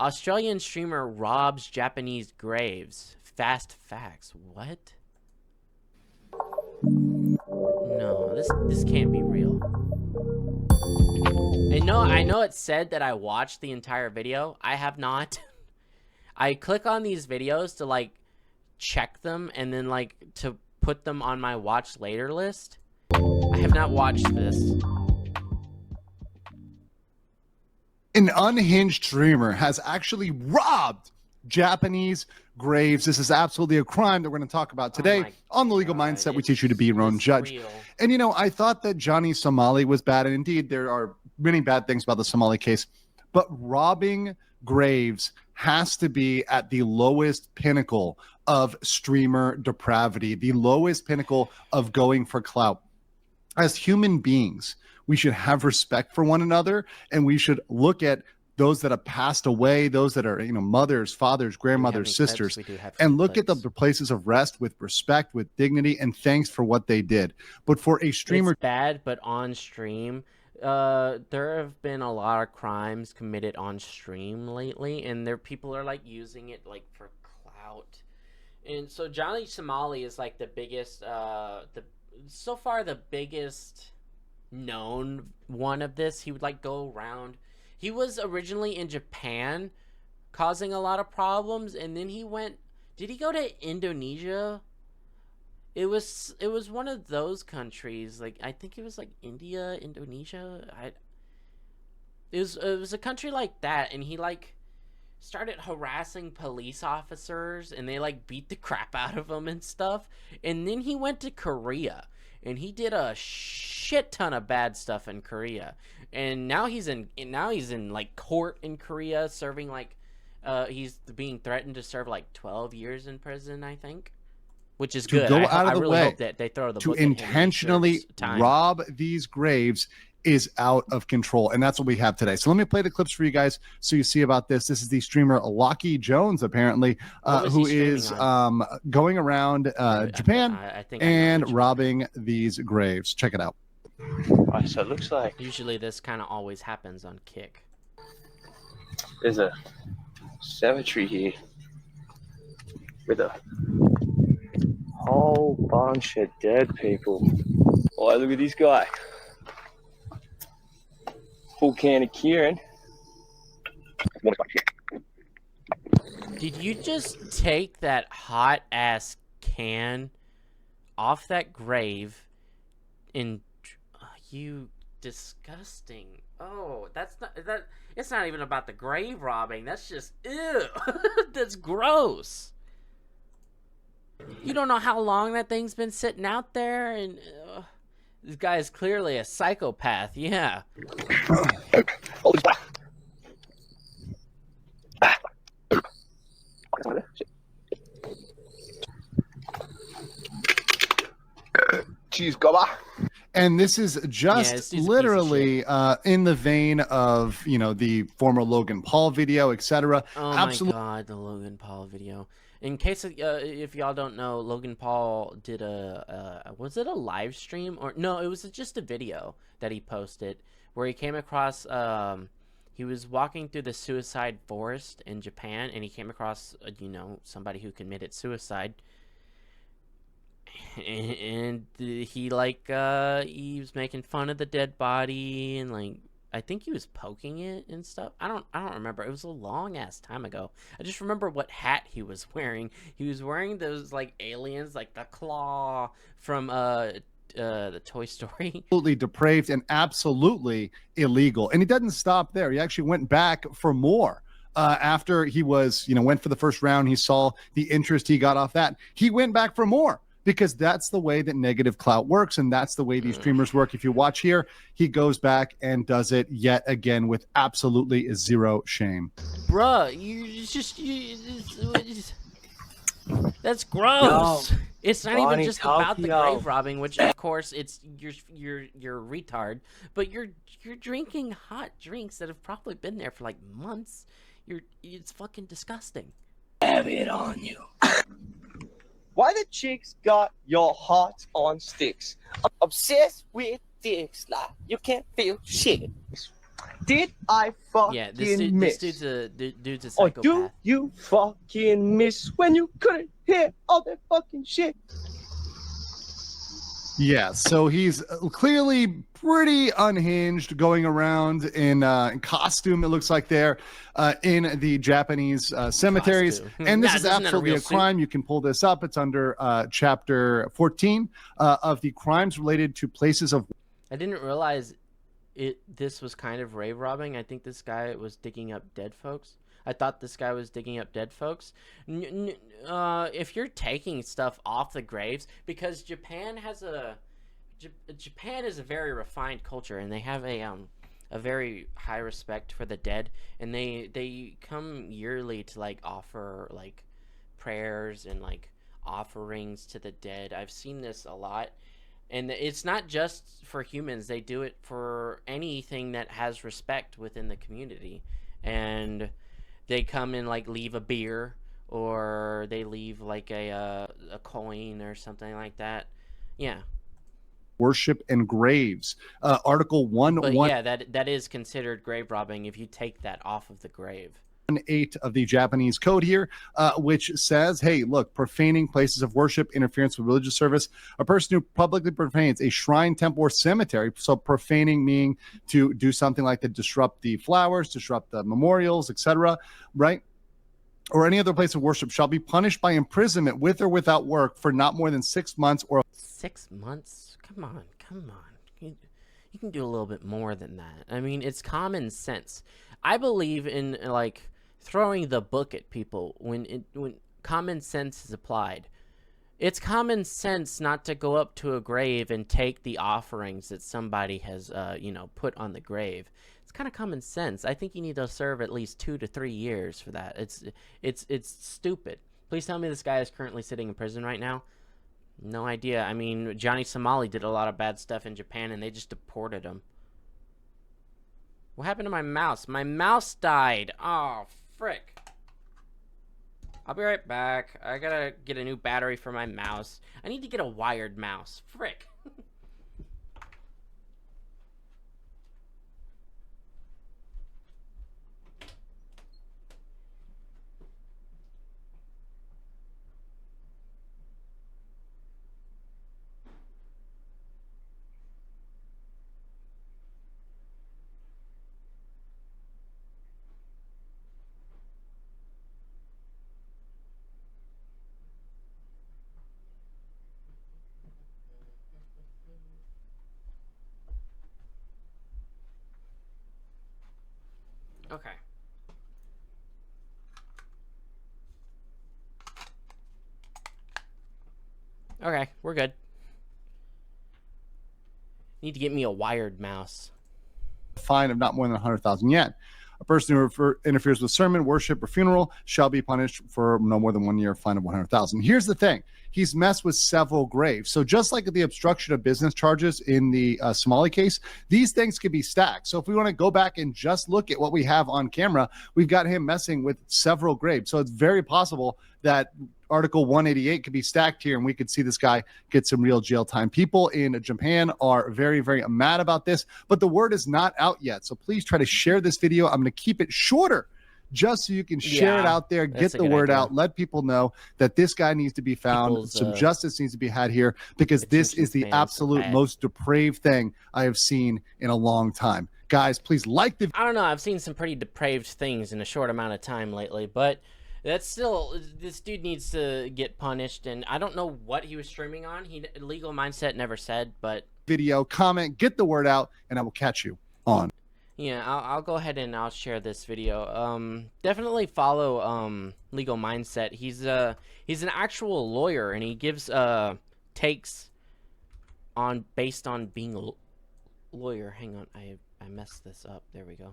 Australian streamer robs Japanese graves. Fast facts. What? No, this can't be real. And no, I know it said that I watched the entire video. I have not. I click on these videos to like check them and then like to put them on my watch later list. I have not watched this. An unhinged streamer has actually robbed Japanese graves. This is absolutely a crime that we're going to talk about today on The Legal Mindset. We teach you to be your own judge. Real. And, you know, I thought that Johnny Somali was bad. And indeed, there are many bad things about the Somali case. But robbing graves has to be at the lowest pinnacle of streamer depravity, the lowest pinnacle of going for clout. As human beings, we should have respect for one another, and we should look at those that have passed away, those that are, you know, mothers, fathers, grandmothers, sisters, and look at the places of rest with respect, with dignity, and thanks for what they did. But for a streamer, it's bad, but on stream, there have been a lot of crimes committed on stream lately, and people are like using it like for clout. And so Johnny Somali is like the biggest, so far the biggest known one of this. He would like go around. He was originally in Japan causing a lot of problems, and then he went, did he go to Indonesia? It was one of those countries, like I think it was like India, Indonesia. It was a country like that, and he like started harassing police officers, and they like beat the crap out of him and stuff. And then he went to Korea, and he did a shit ton of bad stuff in Korea. And now he's in like court in Korea, serving like he's being threatened to serve like 12 years in prison, I think. Which is good. To go out of the way hope that they throw the to book at him intentionally rob these graves is out of control, and that's what we have today. So let me play the clips for you guys so you see about this. This is the streamer Lucky Jones, apparently, who is going around Japan and robbing these graves. Check it out. Right, so it looks like usually this kind of always happens on Kick. There's a cemetery here with a whole bunch of dead people. Oh, look at this guy. Full can of Kieran. Did you just take that hot ass can off that grave and you disgusting? Oh, that's not that. It's not even about the grave robbing. That's just ew. That's gross. You don't know how long that thing's been sitting out there, and this guy is clearly a psychopath. Yeah. Cheese gobber. And this is just literally in the vein of, you know, the former Logan Paul video, etc. Oh my God, the Logan Paul video. In case if y'all don't know, Logan Paul did was it a live stream or no? It was just a video that he posted where he came across. He was walking through the suicide forest in Japan, and he came across you know, somebody who committed suicide. And he like he was making fun of the dead body, and like I think he was poking it and stuff. I don't remember. It was a long ass time ago. I just remember what hat he was wearing. He was wearing those like aliens, like the claw from the Toy Story. Absolutely depraved and absolutely illegal. And he doesn't stop there. He actually went back for more. After he was, you know, went for the first round, he saw the interest he got off that. He went back for more. Because that's the way that negative clout works, and that's the way these streamers work. If you watch here, he goes back and does it yet again with absolutely zero shame. Bruh, that's gross. No, it's not even just about the grave robbing, which of course it's you're retard, but you're drinking hot drinks that have probably been there for like months. It's fucking disgusting. Have it on you. Why the chicks got your heart on sticks? Obsessed with dicks, like you can't feel shit. Did I fucking Yeah, this miss? dude's a Or psychopath. do you fucking miss when you couldn't hear all that fucking shit? Yeah, so he's clearly pretty unhinged, going around in costume. It looks like there in the Japanese cemeteries, Costume. and this Yeah, is isn't that a absolutely real a suit? crime. You can pull this up. It's under chapter 14 of the crimes related to places of. I didn't realize this was kind of rave robbing. I think this guy was digging up dead folks. I thought this guy was digging up dead folks. If you're taking stuff off the graves, because Japan is a very refined culture, and they have a very high respect for the dead, and they come yearly to like offer like prayers and like offerings to the dead. I've seen this a lot. And it's not just for humans, they do it for anything that has respect within the community. And they come and like leave a beer, or they leave like a coin or something like that. Yeah. Worship and graves. Article But 118 yeah, that is considered grave robbing if you take that off of the grave. of the Japanese code here, which says, hey, look, profaning places of worship, interference with religious service, a person who publicly profanes a shrine, temple, or cemetery. So profaning meaning to do something like to disrupt the flowers, disrupt the memorials, etc., right? Or any other place of worship shall be punished by imprisonment with or without work for not more than 6 months or 6 months? Come on. You can do a little bit more than that. I mean, it's common sense. I believe in like throwing the book at people when common sense is applied. It's common sense not to go up to a grave and take the offerings that somebody has put on the grave. It's kind of common sense. I think you need to serve at least 2 to 3 years for that. It's stupid. Please tell me this guy is currently sitting in prison right now. No idea. I mean, Johnny Somali did a lot of bad stuff in Japan, and they just deported him. What happened to my mouse? My mouse died. Oh, frick. I'll be right back. I gotta get a new battery for my mouse. I need to get a wired mouse. Frick. Okay. Okay, we're good. Need to get me a wired mouse. fine of not more than 100,000 yen. A person who interferes with sermon, worship, or funeral shall be punished for no more than 1 year, fine of 100,000. Here's the thing. He's messed with several graves. So just like the obstruction of business charges in the Somali case, these things could be stacked. So if we want to go back and just look at what we have on camera, we've got him messing with several graves. So it's very possible that Article 188 could be stacked here, and we could see this guy get some real jail time. People in Japan are very, very mad about this, but the word is not out yet. So please try to share this video. I'm going to keep it shorter just so you can share it out there, get the word out, let people know that this guy needs to be found. Some justice needs to be had here, because this is the absolute most depraved thing I have seen in a long time. Guys, please like the... I don't know. I've seen some pretty depraved things in a short amount of time lately, but that's still, this dude needs to get punished, and I don't know what he was streaming on. Legal Mindset never said, but... Video, comment, get the word out, and I will catch you on. Yeah, I'll go ahead and I'll share this video. Definitely follow Legal Mindset. He's an actual lawyer, and he gives takes on based on being a lawyer. Hang on, I messed this up. There we go.